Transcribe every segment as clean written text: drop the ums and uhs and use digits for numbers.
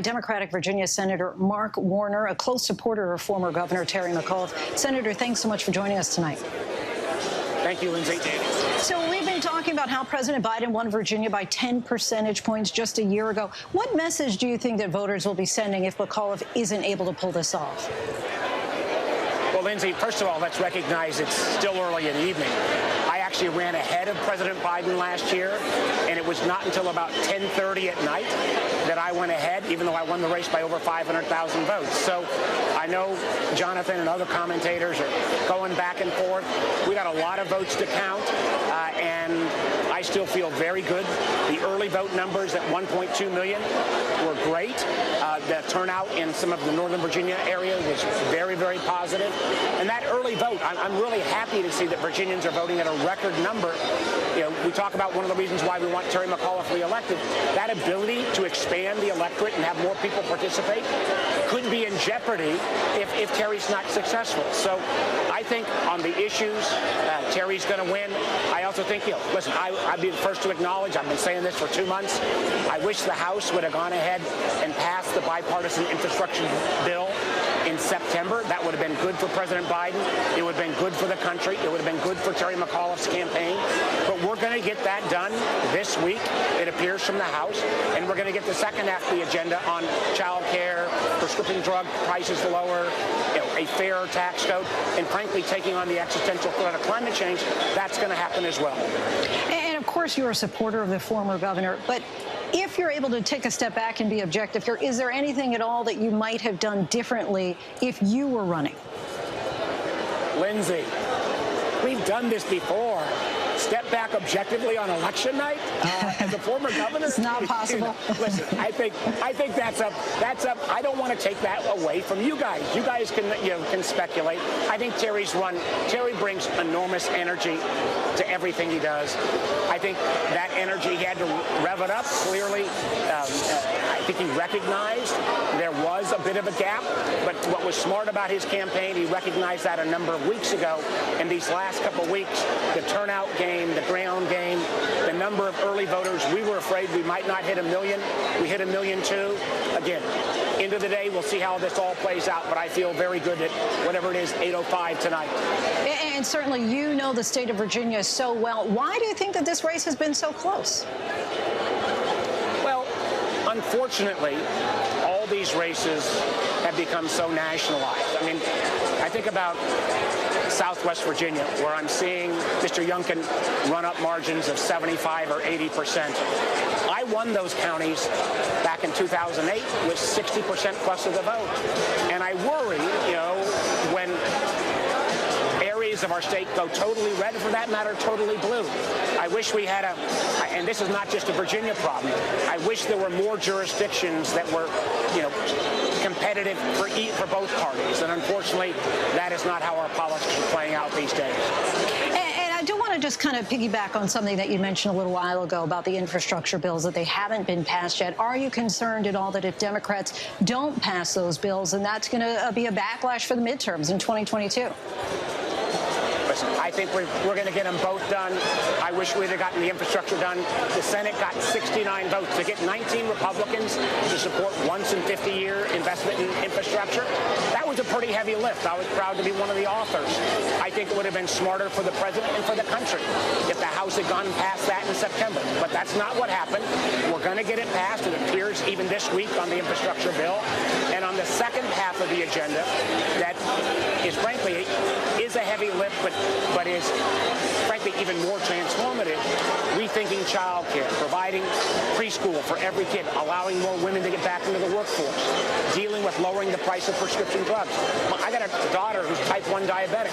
Democratic Virginia Senator Mark Warner, a close supporter of former Governor Terry McAuliffe. Senator, thanks so much for joining us tonight. Thank you, Linsey Davis. So we've been talking about how President Biden won Virginia by 10 percentage points just a year ago. What message do you think that voters will be sending if McAuliffe isn't able to pull this off? Well, Linsey, first of all, let's recognize it's still early in the evening. I actually ran ahead of President Biden last year, and it was not until about 10:30 at night that I went ahead, even though I won the race by over 500,000 votes. So I know Jonathan and other commentators are going back and forth. We got a lot of votes to count, and I still feel very good. The early vote numbers at 1.2 million were great. The turnout in some of the Northern Virginia area was very, very positive. And that early vote, I'm really happy to see that Virginians are voting at a record number. You know, we talk about one of the reasons why we want Terry McAuliffe reelected. That ability to expand the electorate and have more people participate could be in jeopardy if Terry's not successful. So I think on the issues, Terry's going to win. I also think, listen, I'd be the first to acknowledge, I've been saying this for 2 months, I wish the House would have gone ahead and passed the bipartisan infrastructure bill in September. That would have been good for President Biden. It would have been good for the country. It would have been good for Terry McAuliffe's campaign. But we're going to get that done this week, it appears, from the House. And we're going to get the second half of the agenda on child care, prescription drug prices lower, a fairer tax code, and frankly, taking on the existential threat of climate change. That's going to happen as well. And of course, you're a supporter of the former governor, but if you're able to take a step back and be objective here, is there anything at all that you might have done differently if you were running? Linsey, we've done this before. Step back objectively on election night as a former governor. It's not possible. Listen, I think that's up. I don't want to take that away from you guys. You guys can speculate. I think Terry brings enormous energy to everything he does. I think that energy, he had to rev it up. Clearly, I think he recognized there was a bit of a gap, but what was smart about his campaign, he recognized that a number of weeks ago. In these last couple of weeks, the turnout game, the ground game, the number of early voters, we were afraid we might not hit 1 million. We hit 1.2 million. Again, end of the day, we'll see how this all plays out, but I feel very good at whatever it is, 8:05 tonight. And certainly you know the state of Virginia so well. Why do you think that this race has been so close? Well, unfortunately, all these races have become so nationalized. I mean, I think about Southwest Virginia, where I'm seeing Mr. Youngkin run up margins of 75 or 80%. I won those counties back in 2008 with 60% plus of the vote. And I worry, when areas of our state go totally red, for that matter, totally blue. I wish we had and this is not just a Virginia problem, I wish there were more jurisdictions that were, competitive for both parties. And unfortunately, that is not how our politics are playing out these days. And I do want to just kind of piggyback on something that you mentioned a little while ago about the infrastructure bills, that they haven't been passed yet. Are you concerned at all that if Democrats don't pass those bills, then that's going to be a backlash for the midterms in 2022? Listen, I think we're going to get them both done. I wish we'd have gotten the infrastructure done. The Senate got 69 votes to get 19 Republicans to support once in 50-year investment in infrastructure. That was a pretty heavy lift. I was proud to be one of the authors. I think it would have been smarter for the president and for the country if the House had gone past that in September. But that's not what happened. We're going to get it passed, it appears, even this week on the infrastructure bill. And on the second half of the agenda, that is frankly is a heavy lift, but is frankly even more transformative. Rethinking child care, providing preschool for every kid, allowing more women to get back into the workforce, dealing with lowering the price of prescription drugs. I got a daughter who's type 1 diabetic.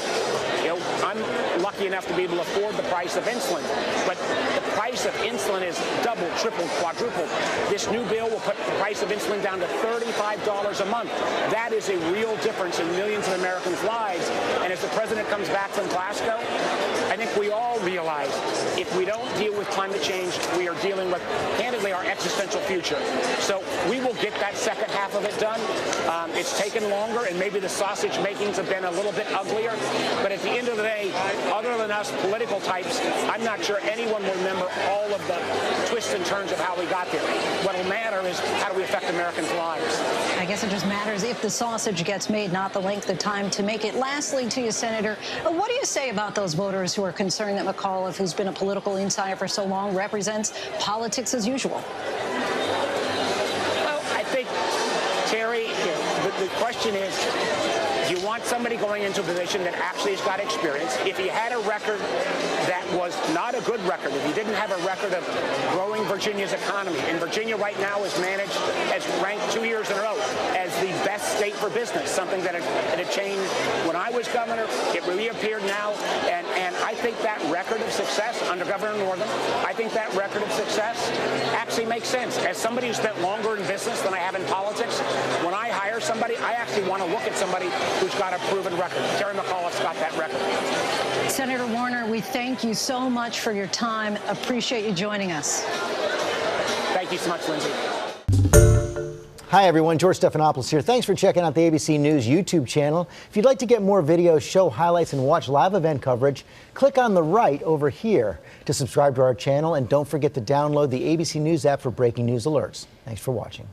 I'm lucky enough to be able to afford the price of insulin, but the price of insulin is doubled, tripled, quadrupled. This new bill will put the price of insulin down to $35 a month. That is a real difference in millions of Americans' lives. And as the president comes comes back from Glasgow, I think we all realize if we don't deal with climate change, we are dealing with, candidly, our existential future. So we will get that second half of it done. It's taken longer, and maybe the sausage makings have been a little bit uglier. But at the end of the day, other than us political types, I'm not sure anyone will remember all of the twists and turns of how we got there. What will matter is how do we affect Americans' lives. I guess it just matters if the sausage gets made, not the length of time to make it. Lastly, to you, Senator, what do you say about those voters who are concerned that McAuliffe, who's been a political insider for so long, represents politics as usual? Well, I think, Terry, the question is, do you want somebody going into a position that actually has got experience? If he had a record that was not a good record, if he didn't have a record of growing Virginia's economy, and Virginia right now is managed, as ranked 2 years in a row as the best state for business, something that had changed when I was governor. It reappeared now, and I think that record of success under Governor Northam, I think that record of success actually makes sense. As somebody who spent longer in business than I have in politics, when I hire somebody, I actually want to look at somebody who's got a proven record. Terry McAuliffe's got that record. Senator Warner, we thank you so much for your time. Appreciate you joining us. Thank you so much, Lindsay. Hi, everyone. George Stephanopoulos here. Thanks for checking out the ABC News YouTube channel. If you'd like to get more videos, show highlights, and watch live event coverage, click on the right over here to subscribe to our channel. And don't forget to download the ABC News app for breaking news alerts. Thanks for watching.